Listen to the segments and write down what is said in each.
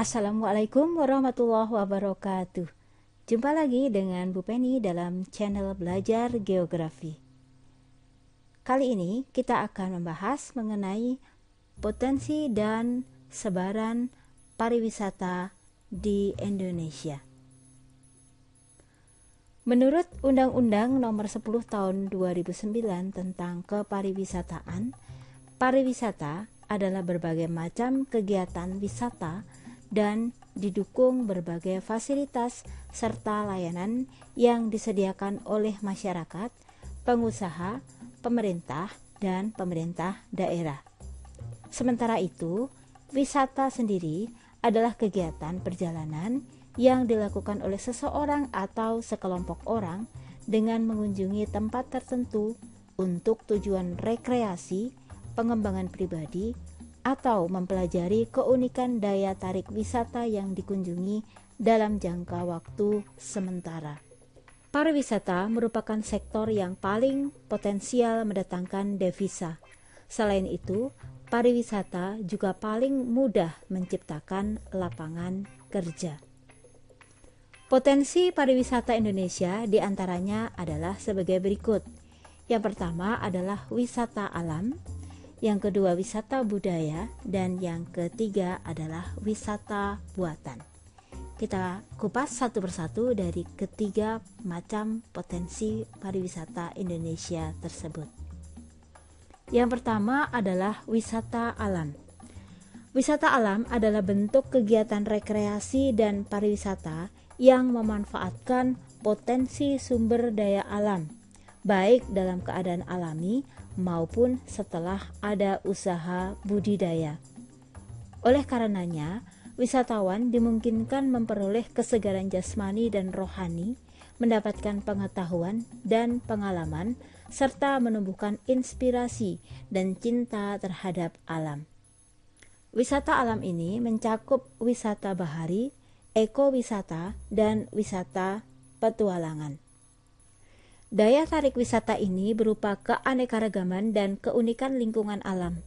Assalamualaikum warahmatullahi wabarakatuh. Jumpa lagi dengan Bu Penny dalam channel Belajar Geografi. Kali ini kita akan membahas mengenai potensi dan sebaran pariwisata di Indonesia. Menurut Undang-Undang Nomor 10 Tahun 2009 tentang Kepariwisataan, pariwisata adalah berbagai macam kegiatan wisata dan didukung berbagai fasilitas serta layanan yang disediakan oleh masyarakat, pengusaha, pemerintah, dan pemerintah daerah. Sementara itu, wisata sendiri adalah kegiatan perjalanan yang dilakukan oleh seseorang atau sekelompok orang dengan mengunjungi tempat tertentu untuk tujuan rekreasi, pengembangan pribadi, atau mempelajari keunikan daya tarik wisata yang dikunjungi dalam jangka waktu sementara. Pariwisata merupakan sektor yang paling potensial mendatangkan devisa. Selain itu, pariwisata juga paling mudah menciptakan lapangan kerja. Potensi pariwisata Indonesia diantaranya adalah sebagai berikut. Yang pertama adalah wisata alam, yang kedua wisata budaya, dan yang ketiga adalah wisata buatan. Kita kupas satu persatu dari ketiga macam potensi pariwisata Indonesia tersebut. Yang pertama adalah wisata alam. Wisata alam adalah bentuk kegiatan rekreasi dan pariwisata yang memanfaatkan potensi sumber daya alam, baik dalam keadaan alami maupun setelah ada usaha budidaya. Oleh karenanya, wisatawan dimungkinkan memperoleh kesegaran jasmani dan rohani, mendapatkan pengetahuan dan pengalaman, serta menumbuhkan inspirasi dan cinta terhadap alam. Wisata alam ini mencakup wisata bahari, ekowisata, dan wisata petualangan. Daya tarik wisata ini berupa keanekaragaman dan keunikan lingkungan alam.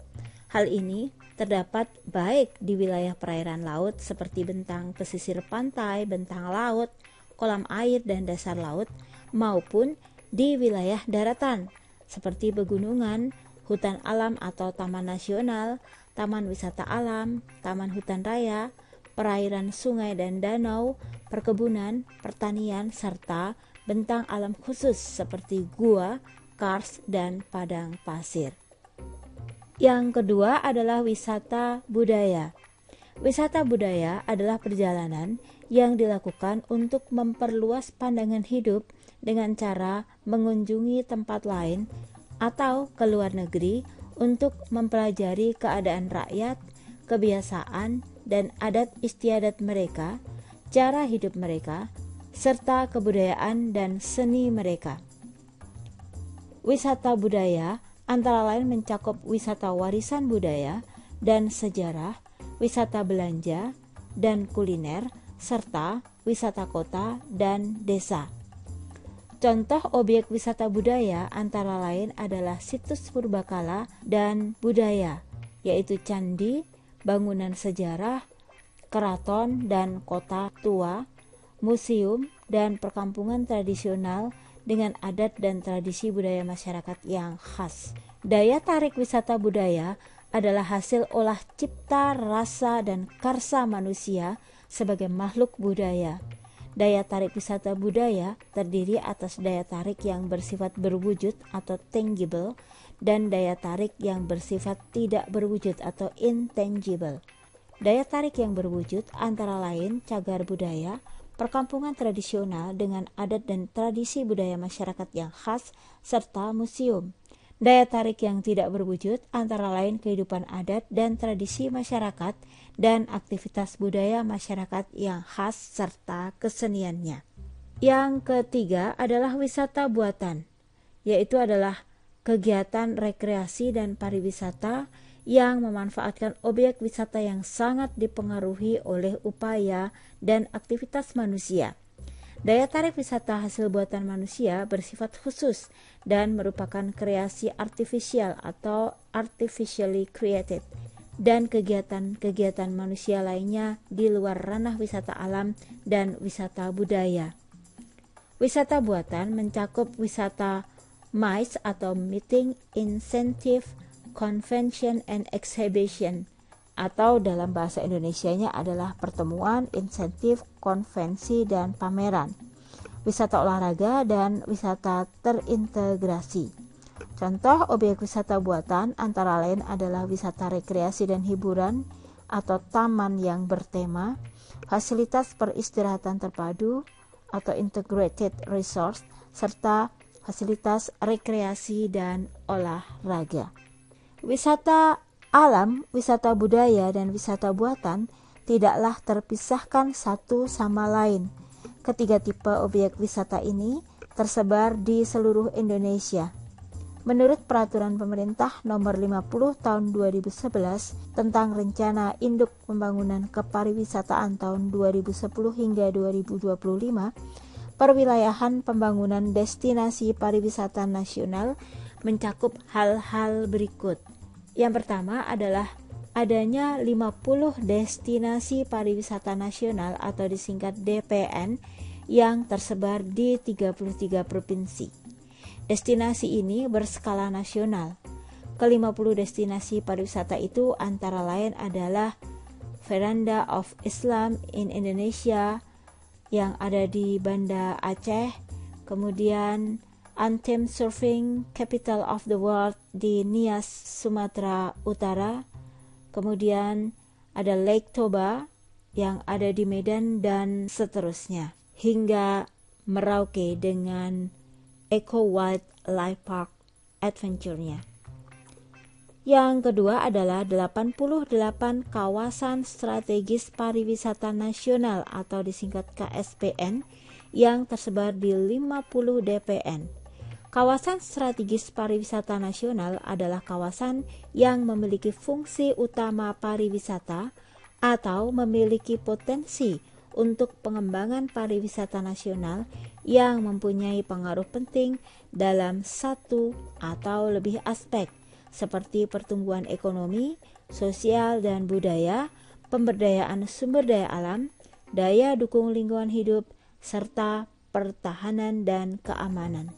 Hal ini terdapat baik di wilayah perairan laut seperti bentang pesisir pantai, bentang laut, kolam air, dan dasar laut, maupun di wilayah daratan seperti pegunungan, hutan alam atau taman nasional, taman wisata alam, taman hutan raya, perairan sungai dan danau, perkebunan, pertanian, serta bentang alam khusus seperti gua, kars, dan padang pasir. Yang kedua adalah wisata budaya. Wisata budaya adalah perjalanan yang dilakukan untuk memperluas pandangan hidup dengan cara mengunjungi tempat lain atau ke luar negeri untuk mempelajari keadaan rakyat, kebiasaan, dan adat istiadat mereka, cara hidup mereka, serta kebudayaan dan seni mereka. Wisata budaya antara lain mencakup wisata warisan budaya dan sejarah, wisata belanja dan kuliner, serta wisata kota dan desa. Contoh objek wisata budaya antara lain adalah situs purbakala dan budaya, yaitu candi, bangunan sejarah, keraton dan kota tua, museum, dan perkampungan tradisional dengan adat dan tradisi budaya masyarakat yang khas. Daya tarik wisata budaya adalah hasil olah cipta, rasa, dan karsa manusia sebagai makhluk budaya. Daya tarik wisata budaya terdiri atas daya tarik yang bersifat berwujud atau tangible dan daya tarik yang bersifat tidak berwujud atau intangible. Daya tarik yang berwujud antara lain cagar budaya, perkampungan tradisional dengan adat dan tradisi budaya masyarakat yang khas, serta museum. Daya tarik yang tidak berwujud antara lain kehidupan adat dan tradisi masyarakat dan aktivitas budaya masyarakat yang khas serta keseniannya. Yang ketiga adalah wisata buatan, yaitu adalah kegiatan rekreasi dan pariwisata yang memanfaatkan objek wisata yang sangat dipengaruhi oleh upaya dan aktivitas manusia. Daya tarik wisata hasil buatan manusia bersifat khusus dan merupakan kreasi artifisial atau artificially created. dan kegiatan-kegiatan manusia lainnya di luar ranah wisata alam dan wisata budaya. Wisata buatan mencakup wisata MICE atau Meeting, Incentive, Convention and Exhibition, atau dalam bahasa Indonesianya adalah pertemuan, insentif, konvensi, dan pameran. Wisata olahraga dan wisata terintegrasi. Contoh objek wisata buatan antara lain adalah wisata rekreasi dan hiburan atau taman yang bertema, fasilitas peristirahatan terpadu atau integrated resource, serta fasilitas rekreasi dan olahraga. Wisata alam, wisata budaya, dan wisata buatan tidaklah terpisahkan satu sama lain. Ketiga tipe objek wisata ini tersebar di seluruh Indonesia. Menurut Peraturan Pemerintah Nomor 50 Tahun 2011 tentang Rencana Induk Pembangunan Kepariwisataan tahun 2010 hingga 2025, perwilayahan pembangunan destinasi pariwisata nasional mencakup hal-hal berikut. Yang pertama adalah adanya 50 destinasi pariwisata nasional atau disingkat DPN yang tersebar di 33 provinsi. Destinasi ini berskala nasional. Ke-50 destinasi pariwisata itu antara lain adalah Veranda of Islam in Indonesia yang ada di Banda Aceh, kemudian Anthem Surfing Capital of the World di Nias, Sumatera Utara, kemudian ada Lake Toba yang ada di Medan dan seterusnya, hingga Merauke dengan Eco Wildlife Park Adventure-nya. Yang kedua adalah 88 kawasan strategis pariwisata nasional atau disingkat KSPN yang tersebar di 50 DPN. Kawasan strategis pariwisata nasional adalah kawasan yang memiliki fungsi utama pariwisata atau memiliki potensi untuk pengembangan pariwisata nasional yang mempunyai pengaruh penting dalam satu atau lebih aspek seperti pertumbuhan ekonomi, sosial dan budaya, pemberdayaan sumber daya alam, daya dukung lingkungan hidup, serta pertahanan dan keamanan.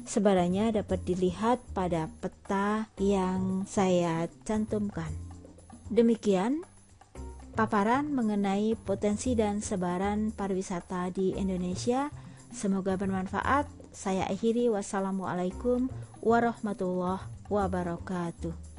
Sebarannya dapat dilihat pada peta yang saya cantumkan. Demikian paparan mengenai potensi dan sebaran pariwisata di Indonesia. Semoga bermanfaat. Saya akhiri. Wassalamualaikum warahmatullahi wabarakatuh.